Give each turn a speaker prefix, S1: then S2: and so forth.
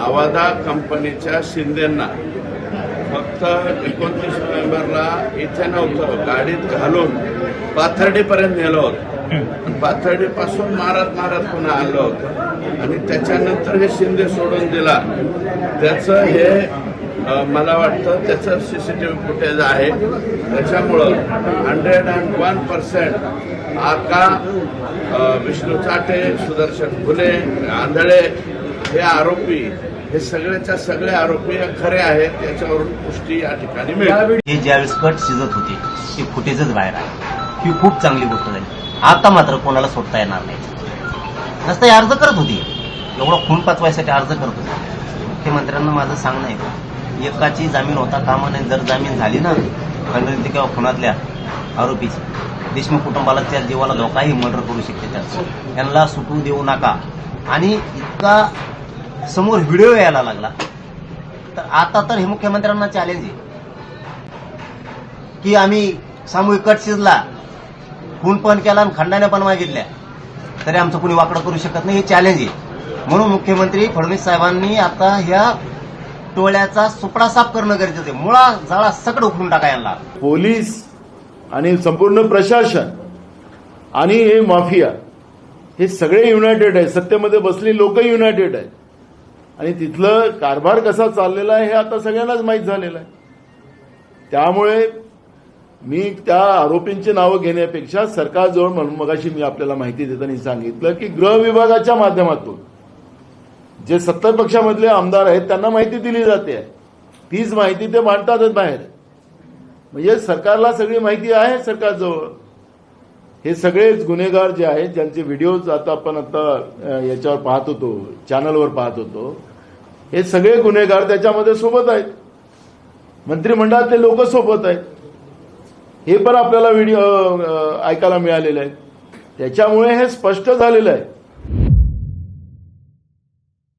S1: अवादा कंपनीच्या शिंदेंना फक्त 29 नोव्हेंबरला इथे नव्हतं, गाडीत घालून पाथर्डीपर्यंत नेलं होतं. पाथर्डीपासून मारत पुन्हा आणलं होतं आणि त्याच्यानंतर हे शिंदे सोडून दिला. त्याचं हे मला वाटतं त्याचं सीसीटीव्ही फुटेज आहे. त्याच्यामुळं 101% आका, विष्णू चाटे, सुदर्शन फुले, आंधळे हे आरोपी, हे सगळेच्या सगळे आरोपी खरे आहेत याच्यावरून पुष्टी या ठिकाणी मिळाली.
S2: हे ज्यावेळेस कट शिजत होते ते फुटेजच बाहेर आहे. ही खूप चांगली गोष्ट झाली. आता मात्र कोणाला सोडता येणार नाही. नसता अर्ज करत होती, एवढा खून पचवायसाठी अर्ज करत होते. मुख्यमंत्र्यांना माझं सांगणं आहे, एकाची जामीन होता कामा नाही. जर जामीन झाली ना खंडणी किंवा खुनातल्या आरोपीची, देशमुख कुटुंबाला त्या जीवाला धोकाही मर्डर करू शकते. त्याचं यांना सुटू देऊ नका. आणि इतका समोर व्हिडिओ यायला लागला तर आता तर हे मुख्यमंत्र्यांना चॅलेंज आहे की आम्ही सामूहिक कट शिजला, खून पण केला आणि खंडाने पण मागितल्या तरी आमचं कुणी वाकडं करू शकत नाही. हे चॅलेंज आहे. म्हणून मुख्यमंत्री फडणवीस साहेबांनी आता ह्या टोळ्याचा सुपडा साफ करणं गरजेचं आहे. मुळा जाळा सगळं उखडून टाका यांना.
S3: पोलीस आणि संपूर्ण प्रशासन आणि हे माफिया हे सगळे युनायटेड आहे. सत्तेमध्ये बसलेली लोक युनायटेड आहेत आणि तिथलं कारभार कसा चाललेला आहे हे आता सगळ्यांनाच माहीत झालेलं आहे. त्यामुळे मी त्या आरोपींची नावं घेण्यापेक्षा सरकारजवळ, म्हणून मगाशी मी आपल्याला माहिती देताना सांगितलं की गृह विभागाच्या माध्यमातून जे सत्तर पक्षामधले आमदार आहेत त्यांना माहिती दिली जाते आहे. तीच माहिती ते मांडतातच बाहेर. म्हणजे सरकारला सगळी माहिती आहे सरकारजवळ. हे सगळेच गुन्हेगार जे आहेत, ज्यांचे व्हिडिओज आपण याच्यावर पाहत होतो, चॅनलवर पाहत होतो, हे सगळे गुन्हेगार त्याच्यामध्ये सोबत आहेत. मंत्रिमंडळातले लोक सोबत आहेत. हे पण आपल्याला व्हिडिओ ऐकायला मिळालेलं आहे. त्याच्यामुळे हे स्पष्ट झालेलं आहे